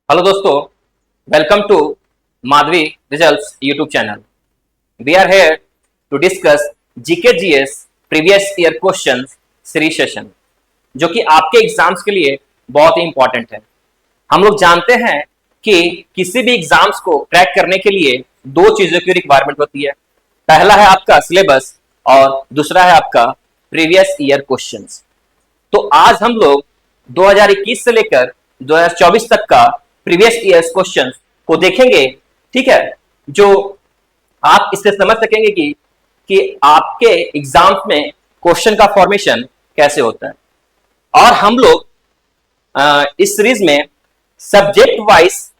Hello दोस्तों, welcome to Madhavi results YouTube channel. We are here to discuss GK GS previous year questions series session, जो कि आपके exams के लिए बहुत ही इंपॉर्टेंट है। हम लोग जानते हैं कि किसी भी एग्जाम्स को क्रैक करने के लिए दो चीजों की रिक्वायरमेंट होती है। पहला है आपका सिलेबस और दूसरा है आपका प्रीवियस ईयर क्वेश्चंस। तो आज हम लोग 2021 से लेकर 2024 तक का प्रीवियस ईयर्स क्वेश्चंस को देखेंगे। ठीक है, जो आप इससे समझ सकेंगे कि आपके एग्जाम्स में क्वेश्चन का फॉर्मेशन कैसे होता है। और हम लोग इस सीरीज में सब्जेक्ट वाइज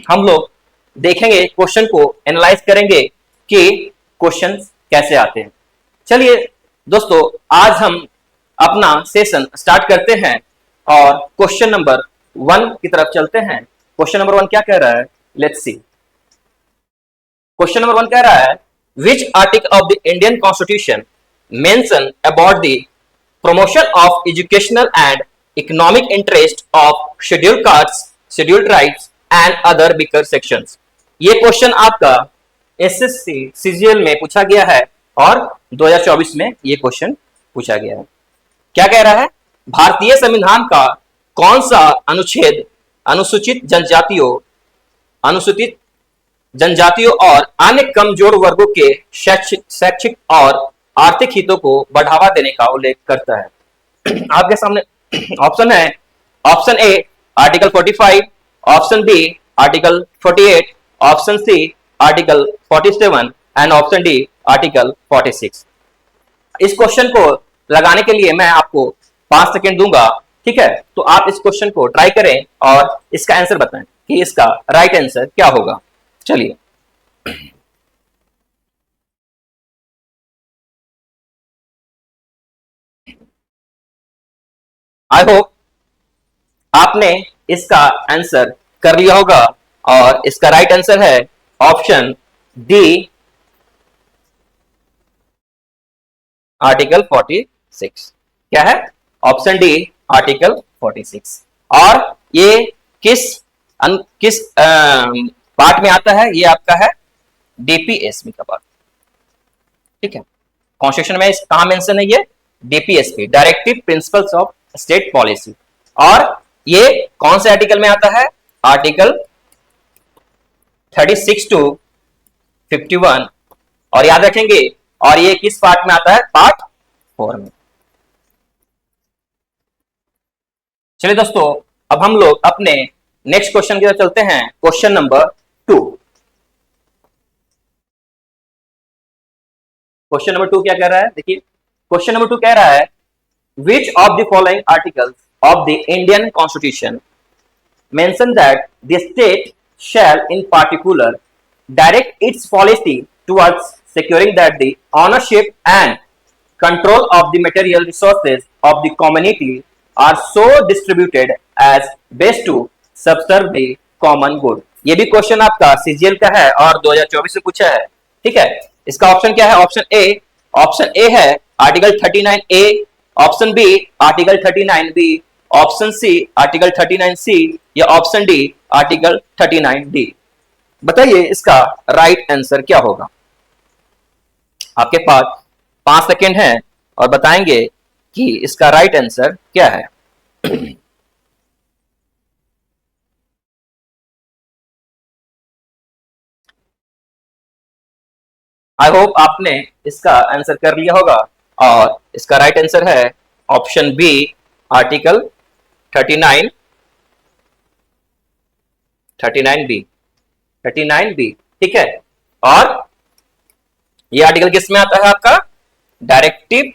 हम लोग देखेंगे, क्वेश्चन को एनालाइज करेंगे कि क्वेश्चन कैसे आते हैं। चलिए दोस्तों, आज हम अपना सेशन स्टार्ट करते हैं और क्वेश्चन नंबर 1 की तरफ चलते हैं। क्वेश्चन नंबर 1 क्या कह रहा है, लेट्स सी। क्वेश्चन नंबर 1 कह रहा है, which article of the Indian constitution mention about the promotion of educational and economic interest of scheduled castes, scheduled tribes and other weaker sections। ये क्वेश्चन आपका SSC CGL में पूछा गया है और 2024 में ये क्वेश्चन पूछा गया है। क्या कह रहा है, भारतीय संविधान का कौन सा अनुच्छेद अनुसूचित जनजातियों और अन्य कमजोर वर्गों के शैक्षिक और आर्थिक हितों को बढ़ावा देने का उल्लेख करता है। आपके सामने ऑप्शन है, option A article 45, option B article 48, option C article 47 and option D article 46। इस क्वेश्चन को लगाने के लिए मैं आपको 5 सेकेंड दूंगा। ठीक है, तो आप इस क्वेश्चन को ट्राई करें और इसका आंसर बताएं कि इसका राइट आंसर क्या होगा। चलिए, आई होप आपने इसका आंसर कर लिया होगा और इसका राइट आंसर है ऑप्शन डी आर्टिकल 46। क्या है, ऑप्शन डी आर्टिकल 46। और ये किस पार्ट में आता है, ये आपका है डीपीएसपी का पार्ट। ठीक है, कॉन्स्टिट्यूशन में कहां मेंशन है, ये DPSP, directive principles of state policy. और ये कौन से आर्टिकल में आता है, आर्टिकल 36 टू 51। और याद रखेंगे, और ये किस पार्ट में आता है, पार्ट 4 में। चलिए दोस्तों, अब हम लोग अपने नेक्स्ट क्वेश्चन की तरफ चलते हैं। Question number 2। क्वेश्चन नंबर 2 क्या कह रहा है, देखिए क्वेश्चन नंबर 2 कह रहा है, which of the following articles of the Indian Constitution mention that the state shall in particular direct its policy towards securing that the ownership and control of the material resources of the community are so distributed as best to subserve the common good। ये भी question आपका CGL का है और 2024 से पूछा है। ठीक है, इसका ऑप्शन क्या है, ऑप्शन ए है article 39A, option B article 39B, option C article 39C या ऑप्शन डी आर्टिकल 39D। बताइए इसका राइट आंसर क्या होगा। आपके पास 5 सेकेंड है और बताएंगे कि इसका राइट आंसर क्या है। आई होप आपने इसका आंसर कर लिया होगा और इसका राइट आंसर है ऑप्शन बी आर्टिकल 39B। ठीक है, और ये आर्टिकल किस में आता है, आपका directive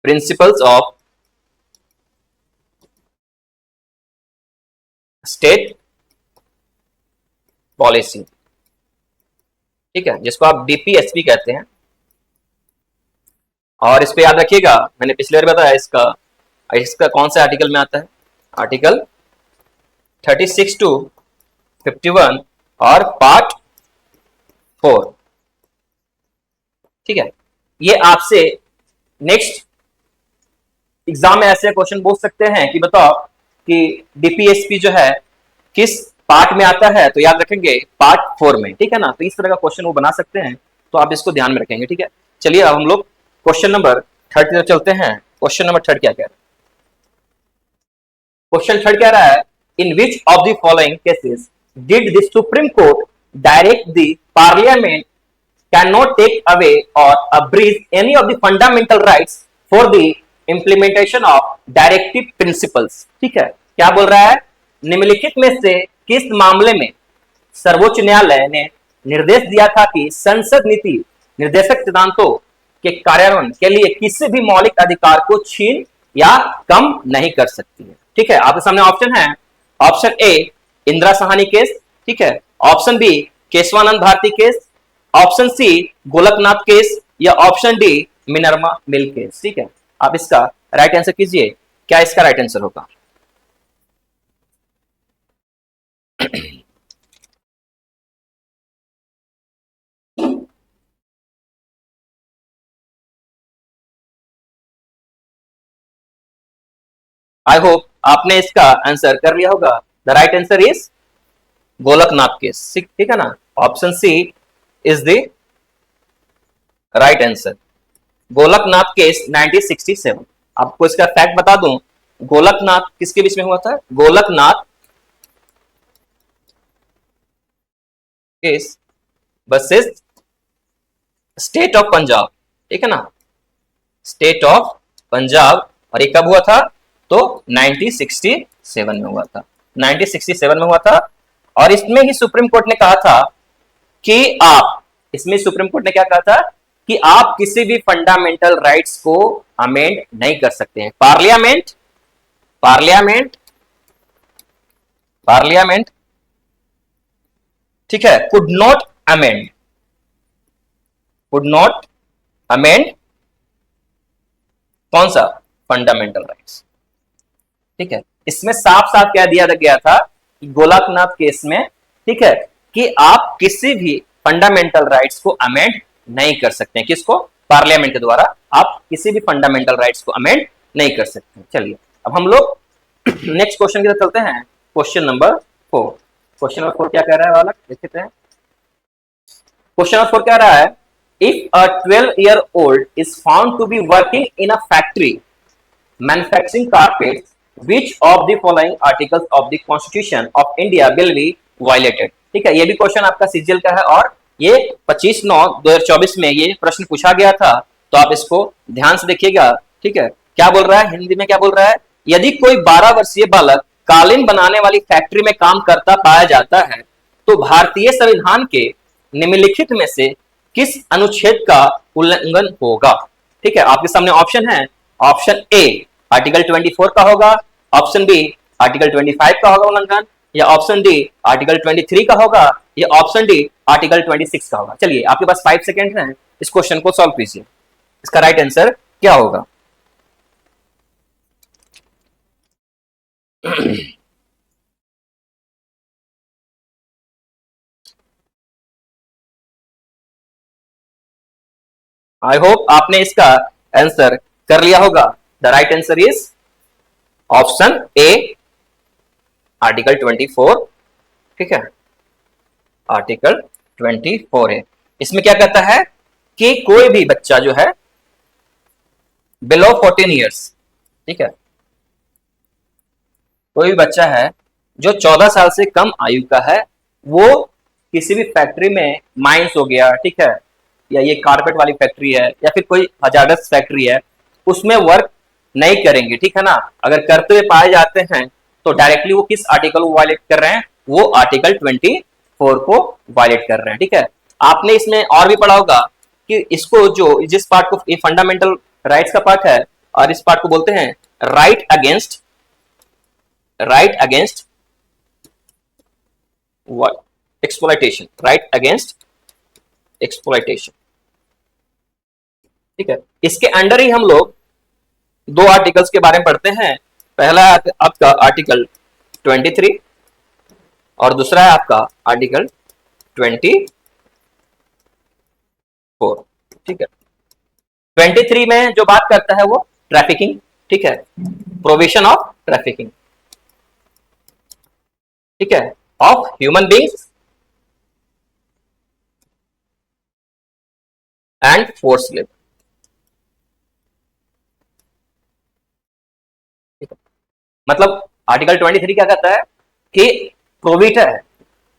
principles of state policy. ठीक है, जिसको आप डीपीएसपी कहते हैं। और इस पे याद रखिएगा, मैंने पिछले बार बताया इसका कौन से आर्टिकल में आता है, आर्टिकल 36 टू 51 और पार्ट 4। ठीक है, ये आपसे नेक्स्ट एग्जाम में ऐसे क्वेश्चन पूछ सकते हैं कि बताओ कि डीपीएसपी जो है किस पार्ट में आता है, तो याद रखेंगे पार्ट 4 में, ठीक है ना। तो इस तरह का क्वेश्चन वो बना सकते हैं, तो आप इसको ध्यान में रखेंगे, ठीक है। चलिए अब हम लोग क्वेश्चन नंबर 3 की तरफ चलते हैं। क्वेश्चन नंबर 3 क्या कह रहा है? क्वेश्चन 3 कह रहा है, in which of the following cases did the Supreme Court direct the Parliament cannot take away or abridge any of the fundamental rights for the implementation of directive principles। ठीक है, क्या बोल रहा है? निम्नलिखित में से किस मामले में सर्वोच्च न्यायालय ने निर्देश दिया था कि संसद नीति निर्देशक सिद्धांतों के कार्यान्वयन के लिए किसी भी मौलिक अधिकार को छीन या कम नहीं कर सकती है। ठीक है, आपके सामने ऑप्शन है, option A Indira Sahni case, ठीक है, option B Keshavananda Bharati case, option C Golaknath case, या option D Minerva mill case. ठीक है, आप इसका राइट आंसर कीजिए, क्या इसका राइट आंसर होगा? आई होप आपने इसका आंसर कर लिया होगा। The right answer is Golaknath case. ठीक है ना, option C is the right answer. Golaknath case 1967। आपको इसका फैक्ट बता दूं, गोलकनाथ किसके बीच में हुआ था? Golaknath case versus state of Punjab, ठीक है ना, स्टेट ऑफ पंजाब। और ये कब हुआ था? तो 1967 में हुआ था, 1967 में हुआ था। और इसमें ही सुप्रीम कोर्ट ने कहा था कि आप, इसमें सुप्रीम कोर्ट ने क्या कहा था कि आप किसी भी फंडामेंटल राइट्स को अमेंड नहीं कर सकते हैं। पार्लियामेंट पार्लियामेंट पार्लियामेंट ठीक है, कुड नॉट अमेंड कौन सा? Fundamental rights. ठीक है, इसमें साफ साफ कह दिया गया था कि गोलकनाथ केस में, ठीक है, कि आप किसी भी फंडामेंटल राइट्स को अमेंड नहीं कर सकते हैं। किसको? पार्लियामेंट के द्वारा आप किसी भी फंडामेंटल राइट्स को अमेंड नहीं कर सकते। चलिए अब हम लोग नेक्स्ट क्वेश्चन की तरफ चलते हैं। Question number 4। क्वेश्चन नंबर 4 क्या कह रहा है वाला, देखते हैं। क्वेश्चन नंबर 4 कह रहा है, if a 12-year-old is found to be working in a factory manufacturing carpets, which of the following articles of the Constitution of India will be violated। ठीक है, ये भी क्वेश्चन आपका सीजीएल का है और ये 25/9/2024 में ये प्रश्न पूछा गया था, तो आप इसको ध्यान से देखिएगा। ठीक है, क्या बोल रहा है हिंदी में, क्या बोल रहा है? यदि कोई 12 वर्षीय बालक कालीन बनाने वाली फैक्ट्री में काम करता पाया जाता है, तो भारतीय संविधान के निम्नलिखित में से किस अनुच्छेद का उल्लंघन होगा? ठीक है, आपके सामने ऑप्शन है, ऑप्शन ए आर्टिकल 24 का होगा, ऑप्शन बी आर्टिकल 25 का होगा उल्लंघन, या ऑप्शन डी आर्टिकल 23 का होगा, या ऑप्शन डी आर्टिकल 26 का होगा। चलिए आपके पास 5 सेकेंड हैं, इस क्वेश्चन को सॉल्व कीजिए। इसका राइट आंसर क्या होगा? आई होप आपने इसका आंसर कर लिया होगा। The right answer is option A article 24। ठीक है, आर्टिकल 24 है। इसमें क्या कहता है कि कोई भी बच्चा जो है बिलो 14 ईयर्स, ठीक है, कोई भी बच्चा है जो 14 साल से कम आयु का है, वो किसी भी फैक्ट्री में, माइंस हो गया, ठीक है, या ये कारपेट वाली फैक्ट्री है, या फिर कोई हजारदस्त फैक्ट्री है, उसमें वर्क नहीं करेंगे। ठीक है ना, अगर करते हुए पाए जाते हैं तो डायरेक्टली वो किस आर्टिकल को वायलेट कर रहे हैं? वो आर्टिकल 24 को वायलेट कर रहे हैं। ठीक है, आपने इसमें और भी पढ़ा होगा कि इसको जो जिस पार्ट को, ये फंडामेंटल राइट्स का पार्ट है, और इस पार्ट को बोलते हैं right against what? Exploitation, right against exploitation. ठीक है, इसके अंडर ही हम लोग 2 आर्टिकल्स के बारे में पढ़ते हैं। पहला है आपका आर्टिकल 23 और दूसरा है आपका आर्टिकल 24। ठीक है, 23 में जो बात करता है वो ट्रैफिकिंग, ठीक है, प्रोविजन ऑफ ट्रैफिकिंग। ठीक है, of human beings and force labour. मतलब आर्टिकल 23 क्या कहता है कि प्रोविटर है,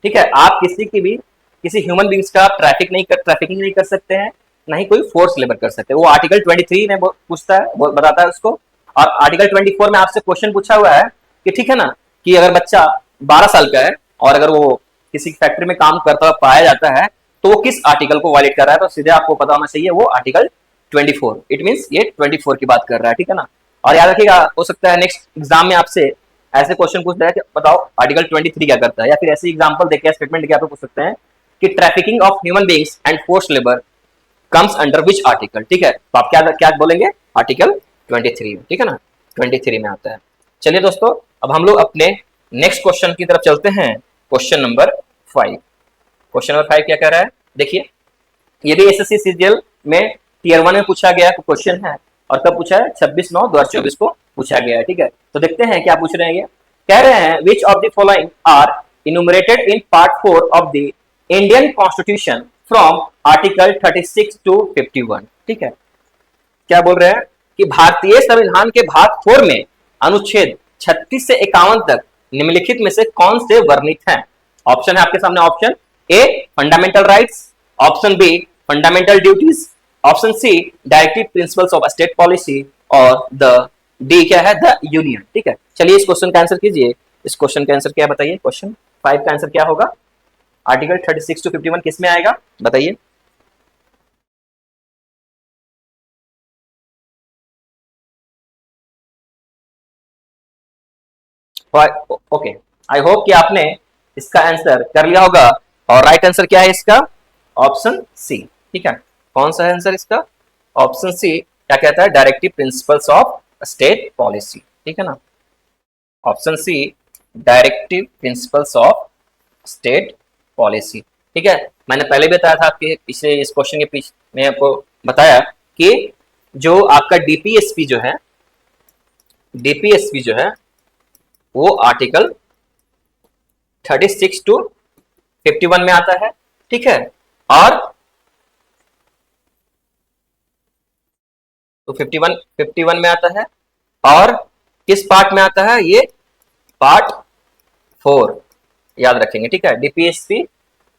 ठीक है, आप किसी की भी किसी ह्यूमन बींग्स का ट्रैफिकिंग नहीं कर सकते हैं, ना ही कोई फोर्स लेबर कर सकते हैं। वो आर्टिकल 23 में पूछता है, वो बताता है उसको। और आर्टिकल 24 में आपसे क्वेश्चन पूछा हुआ है कि ठीक है ना, कि अगर बच्चा 12 साल का है और अगर वो किसी फैक्ट्री में काम करता हुआ पाया जाता है तो वो किस आर्टिकल को वायलेट कर रहा है, तो सीधे आपको पता होना चाहिए वो आर्टिकल 24। इट मीन्स ये 24 की बात कर रहा है, ठीक है ना। और याद रखिएगा, हो सकता है नेक्स्ट एग्जाम में आपसे ऐसे क्वेश्चन पूछ रहे हैं कि बताओ आर्टिकल 23 क्या करता है, या फिर ऐसी एग्जांपल देके स्टेटमेंट क्या पूछ सकते हैं कि trafficking of human beings and force labour comes under which article. ठीक है, तो आप क्या क्या बोलेंगे, आर्टिकल 23 में, ठीक है ना, 23 में आता है। चलिए दोस्तों, अब हम लोग अपने नेक्स्ट क्वेश्चन की तरफ चलते हैं। Question number 5। क्वेश्चन नंबर 5 क्या कह रहा है, देखिए, ये भी एसएससी सीजीएल में टीयर 1 में पूछा गया क्वेश्चन है, और कब पूछा है, 26/9/2024 को पूछा गया है। ठीक है, तो देखते हैं क्या पूछ रहे हैं। ये कह रहे हैं which of the following are enumerated in part 4 of the Indian constitution from article 36 to 51। ठीक है, क्या बोल रहे हैं कि भारतीय संविधान के भाग 4 में अनुच्छेद 36 से 51 तक निम्नलिखित में से कौन से वर्णित हैं। ऑप्शन है आपके सामने, option A fundamental rights, option B fundamental duties, option C directive principles of state policy, और द डी क्या है, द यूनियन। ठीक है, चलिए इस क्वेश्चन का आंसर कीजिए। इस क्वेश्चन का आंसर क्या बताइए, क्वेश्चन 5 का आंसर क्या होगा, आर्टिकल 36 to 51 किस में आएगा बताइए। ओके, आई होप कि आपने इसका आंसर कर लिया होगा, और राइट आंसर क्या है इसका, ऑप्शन सी। ठीक है, कौन सा आंसर इसका, ऑप्शन सी क्या कहता है, directive principles of state policy. ठीक है ना, option C directive principles of state policy. ठीक है, मैंने पहले भी बताया था आपके पीछे, इस क्वेश्चन के पीछे मैं आपको बताया कि जो आपका डीपीएसपी जो है, डीपीएसपी जो है वो आर्टिकल 36 to 51 में आता है। ठीक है, और तो 51 में आता है, और किस पार्ट में आता है, ये पार्ट 4 याद रखेंगे। ठीक है, डीपीएसपी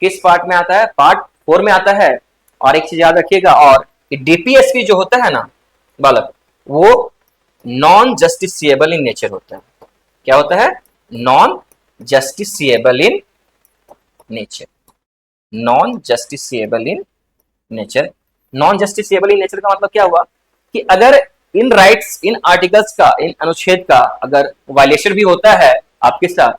किस पार्ट में आता है, पार्ट 4 में आता है। और एक चीज याद रखिएगा, और डीपीएसपी जो होता है ना बालक, वो नॉन जस्टिसिएबल इन नेचर होता है। क्या होता है, non justiciable in nature, non justiciable in nature. Non justiciable in nature का मतलब क्या हुआ कि अगर इन राइट्स, इन आर्टिकल्स का, इन अनुच्छेद का अगर वायलेशन भी होता है आपके साथ,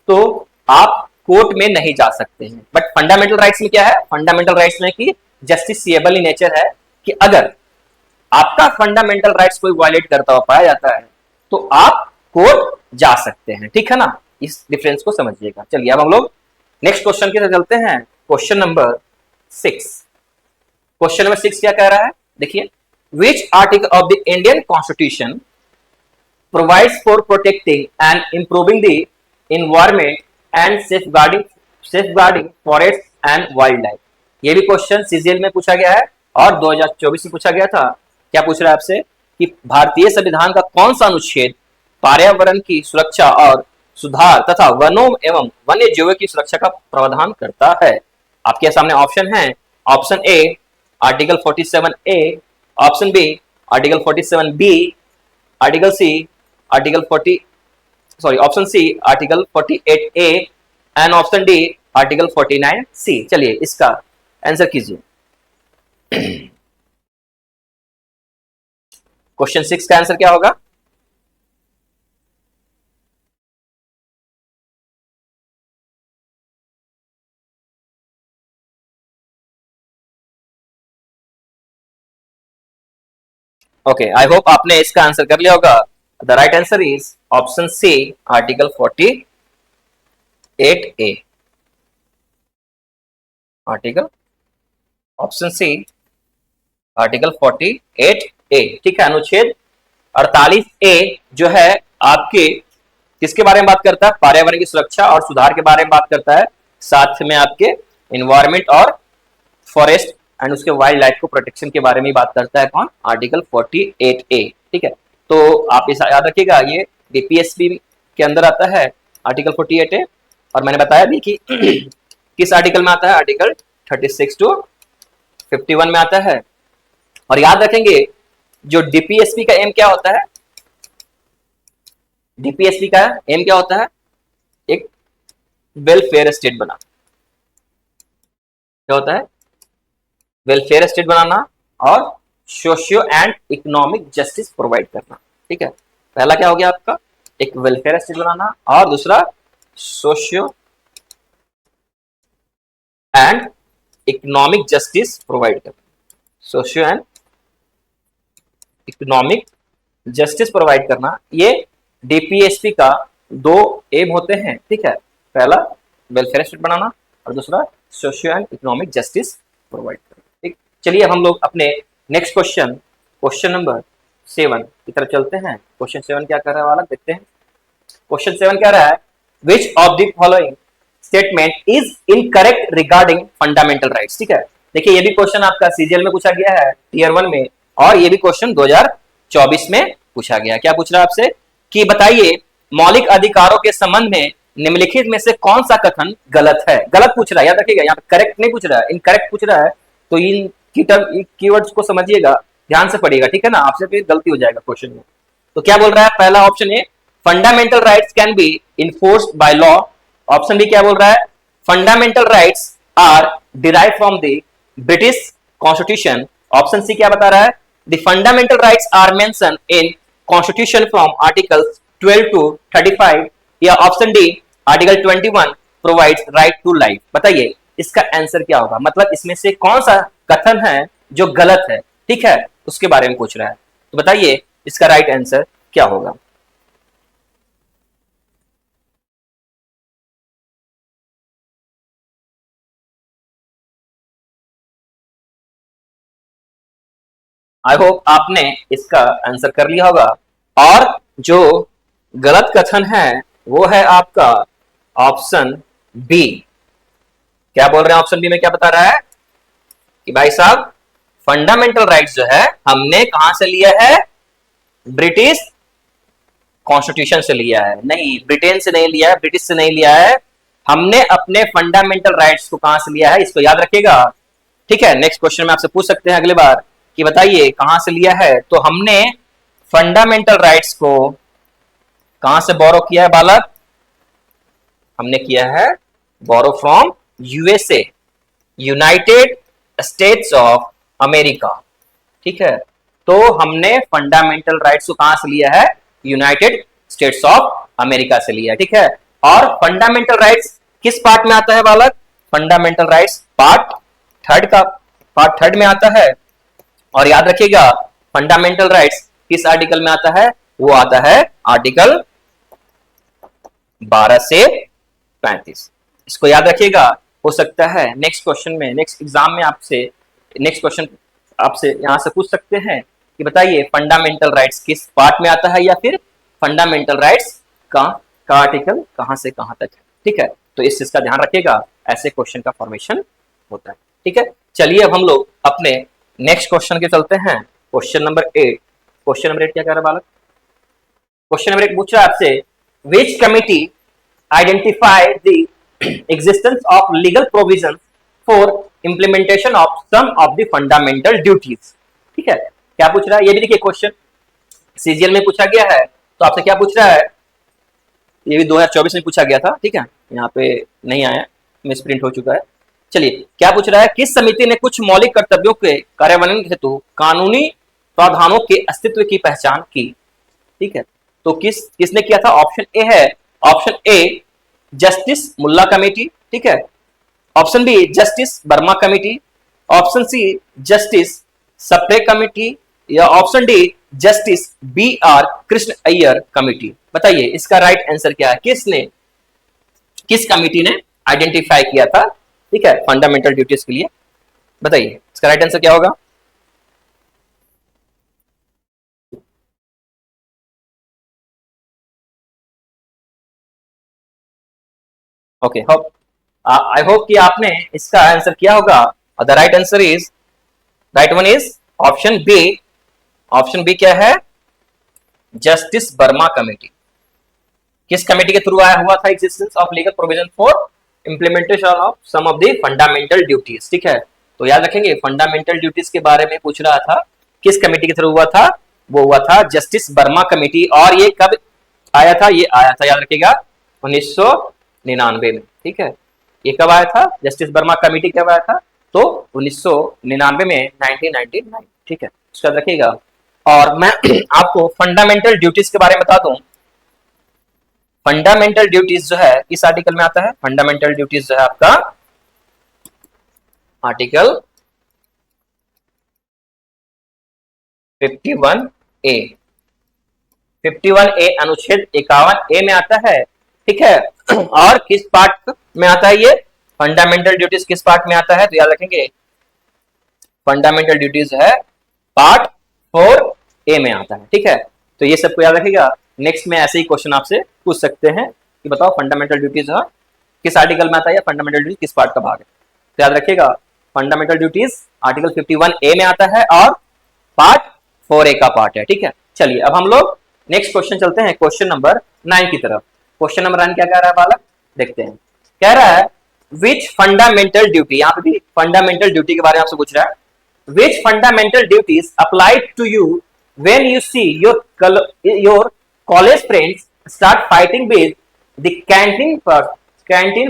तो आप कोर्ट में नहीं जा सकते हैं। बट फंडामेंटल राइट्स में क्या है, फंडामेंटल राइट्स में कि जस्टिसिएबल इन नेचर है, कि अगर आपका फंडामेंटल राइट्स कोई वायलेट करता हुआ पाया जाता है तो आप कोर्ट जा सकते हैं। ठीक है ना, इस डिफरेंस को समझिएगा। चलिए अब हम लोग नेक्स्ट क्वेश्चन की तरफ चलते हैं। Question number 6। क्वेश्चन नंबर 6 क्या कह रहा है, देखिए, which article of the Indian constitution provides for protecting and improving the environment and safeguarding forest and wild life. ये भी क्वेश्चन सीजीएल में पूछा गया है और 2024 में पूछा गया था। क्या पूछ रहा है आपसे कि भारतीय संविधान का कौन सा अनुच्छेद पर्यावरण की सुरक्षा और सुधार तथा वनों एवं वन्य जीवों की सुरक्षा का प्रावधान करता है। आपके सामने ऑप्शन है, option A article 47A, option B article 47B, article C article 40 sorry option C article 48A and option D article 49C। चलिए इसका आंसर कीजिए। क्वेश्चन 6 का आंसर क्या होगा, ओके, आई होप आपने इसका आंसर कर लिया होगा। The right answer is option C article 48A, article option C article 48A। ठीक है, अनुच्छेद 48A जो है आपके किसके बारे में बात करता है? पर्यावरण की सुरक्षा और सुधार के बारे में बात करता है, साथ में आपके इन्वायरमेंट और फॉरेस्ट एंड उसके वाइल्ड लाइफ को प्रोटेक्शन के बारे में बात करता है कौन? Article 48A। ठीक है, तो आप इसे याद रखिएगा, ये डीपीएसपी के अंदर आता है आर्टिकल 48A। और मैंने बताया भी कि किस आर्टिकल में आता है? आर्टिकल 36 टू 51 में आता है। और याद रखेंगे जो डीपीएसपी का एम क्या होता है? डीपीएसपी का एम क्या होता है? एक वेलफेयर स्टेट बना, क्या होता है? वेलफेयर स्टेट बनाना और socio and economic justice provide करना। ठीक है, पहला क्या हो गया आपका? एक वेलफेयर स्टेट बनाना और दूसरा socio and economic justice provide करना। Socio and economic justice provide करना, ये डीपीएसपी का दो एम होते हैं। ठीक है, पहला वेलफेयर स्टेट बनाना और दूसरा socio and economic justice provide करना। ठीक, चलिए अब हम लोग अपने नेक्स्ट क्वेश्चन नंबर 7 की तरफ चलते हैं। क्वेश्चन 7 क्या कर रहा है वाला, देखते हैं। क्वेश्चन 7 क्या रहा है? विच of the following statement is incorrect regarding fundamental rights. ठीक है, देखिए ये भी क्वेश्चन आपका सीजीएल में पूछा गया है टीयर 1 में, और ये भी क्वेश्चन 2024 में पूछा गया। क्या पूछ रहा है आपसे कि बताइए मौलिक अधिकारों के संबंध में निम्नलिखित में से कौन सा कथन गलत है? गलत पूछ रहा है, याद रखिएगा, यहाँ पे करेक्ट नहीं पूछ रहा है, इनकरेक्ट पूछ रहा है। तो इन कीवर्ड्स को समझिएगा, ध्यान से पढ़िएगा, ठीक है ना, आपसे फिर गलती हो जाएगा क्वेश्चन में। तो क्या बोल रहा है? पहला option A, fundamental rights can be enforced by law. Option B क्या बोल रहा है? Fundamental rights are derive from the British constitution. Option C क्या बता रहा है? The fundamental rights are mention in constitution from articles 12 to 35। या option D, article 21 provides right to life. बताइए इसका आंसर क्या होगा? मतलब इसमें से कौन सा कथन है जो गलत है? ठीक है, उसके बारे में पूछ रहा है। तो बताइए इसका राइट आंसर क्या होगा? आई होप आपने इसका आंसर कर लिया होगा। और जो गलत कथन है वो है आपका ऑप्शन बी। क्या बोल रहे हैं ऑप्शन बी में? क्या बता रहा है कि भाई साहब फंडामेंटल राइट्स जो है हमने कहां से लिया है? ब्रिटिश कॉन्स्टिट्यूशन से लिया है। नहीं, ब्रिटेन से नहीं लिया है, ब्रिटिश से नहीं लिया है, हमने अपने फंडामेंटल राइट्स को कहां से लिया है, इसको याद रखिएगा। ठीक है, नेक्स्ट क्वेश्चन में आपसे पूछ सकते हैं अगली बार कि बताइए कहां से लिया है। तो हमने फंडामेंटल राइट्स को कहां से बोरो किया है बालक? हमने किया है borrow from USA, United States of America. ठीक है, तो हमने फंडामेंटल राइट्स को कहां से लिया है? यूनाइटेड स्टेट्स ऑफ अमेरिका से लिया है। ठीक है, और फंडामेंटल राइट्स किस पार्ट में आता है बालक? फंडामेंटल राइट्स पार्ट थर्ड में आता है। और याद रखिएगा फंडामेंटल राइट्स किस आर्टिकल में आता है? वो आता है आर्टिकल 12 से 35। इसको याद रखिएगा। हो सकता है नेक्स्ट क्वेश्चन में, नेक्स्ट एग्जाम में आपसे नेक्स्ट क्वेश्चन आपसे यहां से पूछ सकते हैं कि बताइए फंडामेंटल राइट्स किस पार्ट में आता है, या फिर फंडामेंटल राइट्स का आर्टिकल कहां से कहां तक है। ठीक है, तो इस चीज का ध्यान रखिएगा, ऐसे क्वेश्चन का फॉर्मेशन होता है। ठीक है, चलिए अब हम लोग अपने नेक्स्ट क्वेश्चन के चलते हैं। Question number 8। क्वेश्चन नंबर 8 क्या कर रहा है बालक? क्वेश्चन नंबर 8 पूछ रहा है आपसे, विच committee identify the existence of legal provisions for implementation of some of the fundamental duties। ठीक है, क्या पूछ रहा है? ये भी देखिए क्वेश्चन सीजीएल में पूछा गया है। तो आपसे क्या पूछ रहा है? ये भी 2024 में पूछा गया था। ठीक है, यहाँ पे नहीं आया, मिस प्रिंट हो चुका है। चलिए क्या पूछ रहा है? किस समिति ने कुछ मौलिक कर्तव्यों के कार्यान्वयन हेतु कानूनी प्रावधानों के अस्तित्व की पहचान की? ठीक है, तो किसने किया था? ऑप्शन ए है, option A justice Mulla committee. ठीक है, option B justice Verma committee, option C justice Sapre committee, या option D justice B R Krishna Iyer committee. बताइए इसका राइट आंसर क्या है? किस कमेटी ने आइडेंटिफाई किया था, ठीक है, फंडामेंटल ड्यूटीज के लिए? बताइए इसका राइट आंसर क्या होगा? ओके, होप आई होप कि आपने इसका आंसर किया होगा। The right answer is, right one is option B. Option B क्या है? Justice Verma committee. किस कमेटी के थ्रू आया हुआ था existence of legal provision for implementation of some of the fundamental duties. ठीक है, तो याद रखेंगे फंडामेंटल ड्यूटीज के बारे में पूछ रहा था, किस कमेटी के थ्रू हुआ था? वो हुआ था जस्टिस वर्मा कमेटी। और ये कब आया था? ये आया था, याद रखिएगा, 1999 में। ठीक है, ये कब आया था? जस्टिस वर्मा कमेटी कब आया था? तो 1999 में, 1999। ठीक है, उसका रखिएगा। और मैं आपको फंडामेंटल ड्यूटीज के बारे में बता दूं। फंडामेंटल ड्यूटीज जो है किस आर्टिकल में आता है? फंडामेंटल ड्यूटीज जो है आपका आर्टिकल 51A। 51A अनुच्छेद 51A में आता है। ठीक है, और किस पार्ट में आता है ये फंडामेंटल ड्यूटीज? किस पार्ट में आता है? तो याद रखेंगे फंडामेंटल ड्यूटीज है पार्ट 4A में आता है। ठीक है, तो ये सबको याद रखिएगा। नेक्स्ट में ऐसे ही क्वेश्चन आपसे पूछ सकते हैं कि बताओ फंडामेंटल ड्यूटीज किस आर्टिकल में आता है, या फंडामेंटल ड्यूटीज किस पार्ट का भाग है। तो याद रखिएगा फंडामेंटल ड्यूटीज आर्टिकल 51A में आता है और पार्ट 4A का पार्ट है। ठीक है, चलिए अब हम लोग नेक्स्ट क्वेश्चन चलते हैं, क्वेश्चन नंबर 9 की तरफ। क्वेश्चन नंबर 9 क्या कह रहा है बालक? देखते हैं। कह रहा है विच फंडामेंटल ड्यूटी, यहाँ पे भी फंडामेंटल ड्यूटी के बारे में आपसे पूछ रहा है। Which fundamental duties applied to you when you see your college friends start fighting with the canteen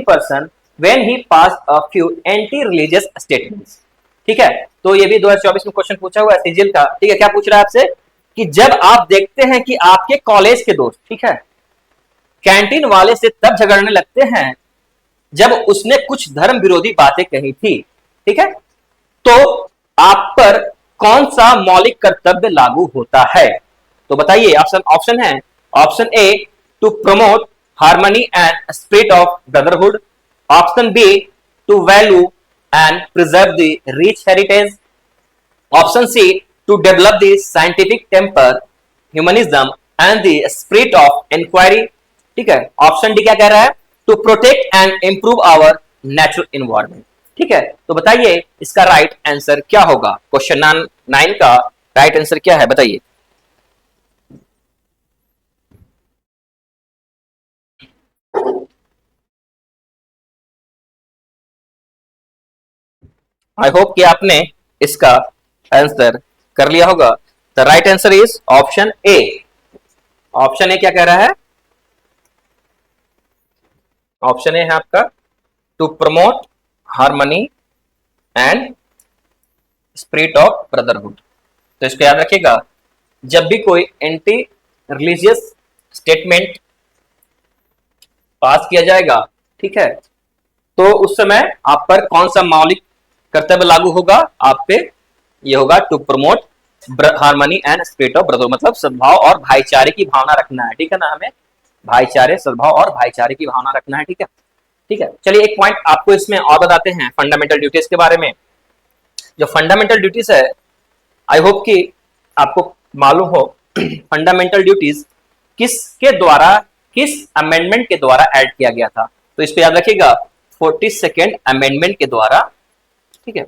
person when he passed a few anti-religious statements। ठीक है, तो ये भी 2024 में क्वेश्चन पूछा हुआ है सीजीएल का। ठीक है, क्या पूछ रहा है आपसे कि जब आप देखते हैं कि आपके कॉलेज के दोस्त, ठीक है, कैंटीन वाले से तब झगड़ने लगते हैं जब उसने कुछ धर्म विरोधी बातें कही थी। ठीक है, तो आप पर कौन सा मौलिक कर्तव्य लागू होता है? तो बताइए। ऑप्शन है, option A to promote harmony and spirit of brotherhood. Option B to value and preserve the rich heritage. Option C to develop the scientific temper, humanism and the spirit of inquiry. ठीक है, option D क्या कह रहा है? To protect and improve our natural environment. ठीक है, तो बताइए इसका राइट आंसर क्या होगा? क्वेश्चन 9 का राइट आंसर क्या है बताइए। आई होप कि आपने इसका आंसर कर लिया होगा। The right answer is option A. Option A क्या कह रहा है? ऑप्शन ए है आपका to promote harmony and spirit of brotherhood. तो इसको याद रखिएगा, जब भी कोई एंटी रिलीजियस स्टेटमेंट पास किया जाएगा, ठीक है, तो उस समय आप पर कौन सा मौलिक कर्तव्य लागू होगा? आप पे ये होगा to promote harmony and spirit of brotherhood, मतलब सद्भाव और भाईचारे की भावना रखना है। ठीक है ना, हमें भाईचारे, सद्भाव और भाईचारे की भावना रखना है। ठीक है, ठीक है, चलिए एक पॉइंट आपको इसमें और बताते हैं फंडामेंटल ड्यूटीज के बारे में। जो फंडामेंटल ड्यूटीज है, आई होप कि आपको मालूम हो फंडामेंटल ड्यूटीज किसके द्वारा, किस अमेंडमेंट के द्वारा ऐड किया गया था? तो इस पे याद रखिएगा 42nd अमेंडमेंट के द्वारा। ठीक है,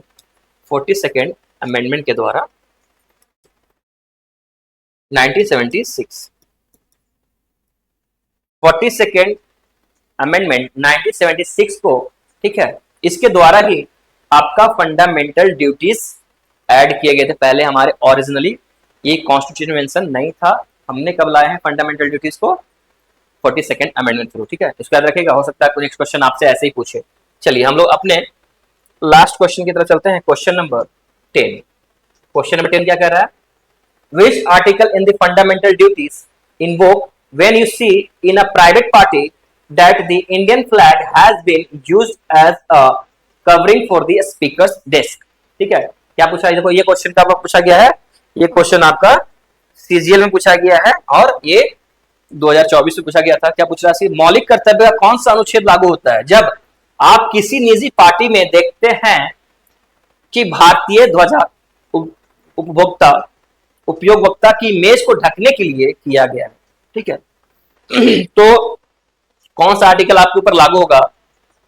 42nd अमेंडमेंट के द्वारा 1976। 42nd अमेंडमेंट 1976 को, ठीक है, इसके द्वारा ही आपका फंडामेंटल ड्यूटीज ऐड किए गए थे। पहले हमारे ओरिजिनली ये कॉन्स्टिट्यूशन मेंशन नहीं था। हमने कब लाए हैं फंडामेंटल ड्यूटीज को? 42nd amendment through. ठीक है, इसको याद रखिएगा, हो सकता है कुछ नेक्स्ट क्वेश्चन आपसे ऐसे ही पूछे। चलिए हम लोग अपने लास्ट क्वेश्चन की तरफ चलते हैं, क्वेश्चन नंबर 10। क्वेश्चन नंबर 10 क्या कह रहा है? Which article in the fundamental duties invoke when you see in a private party that the Indian flag has been used as a covering for the speaker's desk. ठीक है, क्या पूछा है? देखो ये क्वेश्चन कब पूछा गया है? ये क्वेश्चन आपका सीजीएल में पूछा गया है और ये 2024 में पूछा गया था। क्या पूछ रहा है? मौलिक कर्तव्य का कौन सा अनुच्छेद लागू होता है जब आप किसी निजी पार्टी में देखते हैं कि भारतीय ध्वजा उपयोगकर्ता की मेज को ढकने के लिए किया गया है। ठीक है, तो कौन सा आर्टिकल आपके ऊपर लागू होगा?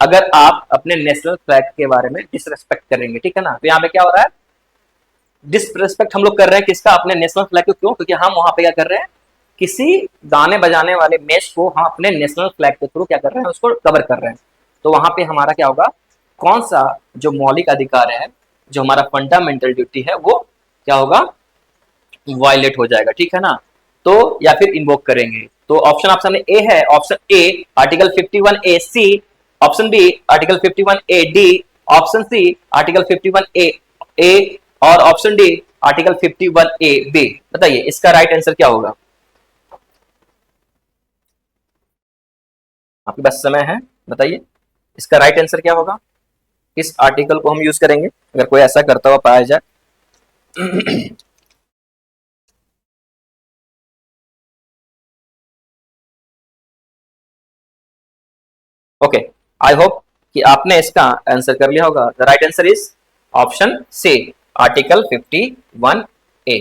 अगर आप अपने नेशनल फ्लैग के बारे में डिसरेस्पेक्ट करेंगे, ठीक है ना। तो यहाँ पे क्या हो रहा है, डिसरेस्पेक्ट हम लोग कर रहे हैं किसका, अपने नेशनल फ्लैग को। क्यों? क्योंकि हम वहां पे क्या कर रहे हैं, किसी गाने बजाने वाले मैच को हम अपने नेशनल फ्लैग के थ्रू क्या कर रहे हैं, उसको कवर कर रहे हैं। तो वहां पे हमारा क्या होगा, कौन सा जो मौलिक अधिकार है, जो हमारा फंडामेंटल ड्यूटी है, वो क्या होगा, वायलेट हो जाएगा, ठीक है ना। तो या फिर इन्वोक करेंगे। तो ऑप्शन आप सामने ए है, option A article 51 A C, option B article 51 A D, option C article 51 A और option D article 51 A B. बताइए इसका राइट आंसर क्या होगा। आपके पास समय है, बताइए इसका राइट आंसर क्या होगा, किस आर्टिकल को हम यूज करेंगे अगर कोई ऐसा करता हुआ पाया जाए। ओके, आई होप कि आपने इसका आंसर कर लिया होगा। The right answer is option C article 51 A.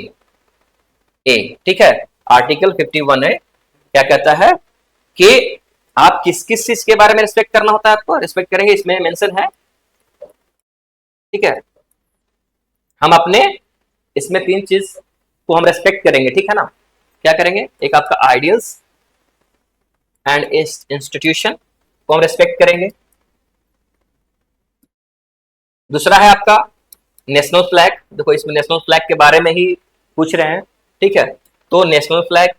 ठीक है, आर्टिकल 51 ए क्या कहता है कि आप किस किस चीज के बारे में रिस्पेक्ट करना होता है, आपको रिस्पेक्ट करेंगे, इसमें मेंशन है, ठीक है। हम अपने इसमें 3 चीज को हम रेस्पेक्ट करेंगे, ठीक है ना। क्या करेंगे, एक आपका आइडियल्स एंड इंस्टीट्यूशन को हम रेस्पेक्ट करेंगे। दूसरा है आपका नेशनल फ्लैग। देखो इसमें नेशनल फ्लैग के बारे में ही पूछ रहे हैं, ठीक है। तो नेशनल फ्लैग।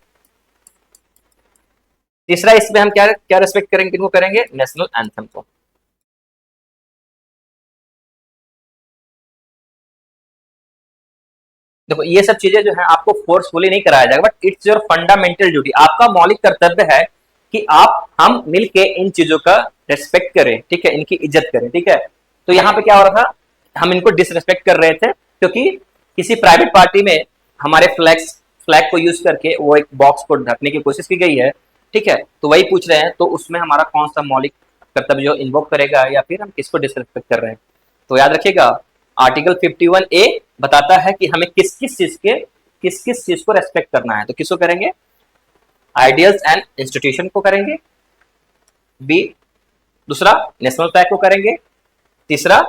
तीसरा इसमें हम क्या क्या रेस्पेक्ट करेंगे, किनको करेंगे, नेशनल एंथम को। देखो ये सब चीजें जो है आपको फोर्सफुली नहीं कराया जाएगा, but it's your fundamental duty. आपका मौलिक कर्तव्य है कि आप हम मिलके इन चीजों का रेस्पेक्ट करें, ठीक है, इनकी इज्जत करें, ठीक है। तो यहाँ पे क्या हो रहा था, हम इनको डिसरेस्पेक्ट कर रहे थे क्योंकि किसी प्राइवेट पार्टी में हमारे फ्लैग को यूज करके वो एक बॉक्स को ढकने की कोशिश की गई है, ठीक है। तो वही पूछ रहे हैं, तो उसमें हमारा कौन सा मौलिक कर्तव्य जो इन्वोक करेगा या फिर हम किसको डिसरेस्पेक्ट कर रहे हैं। तो याद रखिएगा आर्टिकल 51 ए बताता है कि हमें किस किस चीज को रेस्पेक्ट करना है। तो किसको करेंगे, आइडियल्स एंड इंस्टीट्यूशन को करेंगे, बी दूसरा नेशनल फ्लैग को करेंगे, तीसरा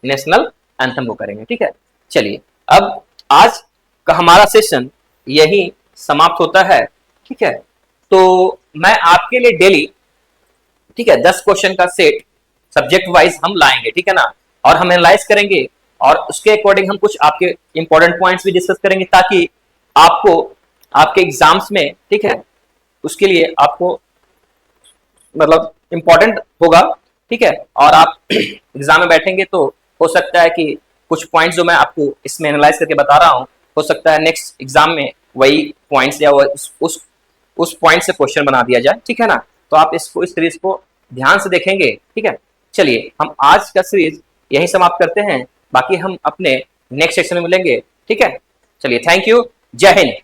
नेशनल एंथम को करेंगे, ठीक है। चलिए अब आज का हमारा सेशन यही समाप्त होता है, ठीक है। तो मैं आपके लिए डेली, ठीक है, 10 क्वेश्चन का सेट सब्जेक्ट वाइज हम लाएंगे, ठीक है ना। और हम एनालाइज करेंगे और उसके अकॉर्डिंग हम कुछ आपके इंपॉर्टेंट पॉइंट्स भी डिस्कस करेंगे ताकि आपको आपके एग्जाम्स में, ठीक है, उसके लिए आपको मतलब इंपॉर्टेंट होगा, ठीक है। और आप एग्जाम में बैठेंगे तो हो सकता है कि कुछ पॉइंट्स जो मैं आपको इसमें एनालाइज करके बता रहा हूँ, हो सकता है नेक्स्ट एग्जाम में वही पॉइंट्स या उस पॉइंट से क्वेश्चन बना दिया जाए, ठीक है ना। तो आप इसको इस सीरीज को ध्यान से देखेंगे, ठीक है। चलिए हम आज का सीरीज यही समाप्त करते हैं, बाकी हम अपने नेक्स्ट सेक्शन में मिलेंगे, ठीक है। चलिए थैंक यू, जय हिंद।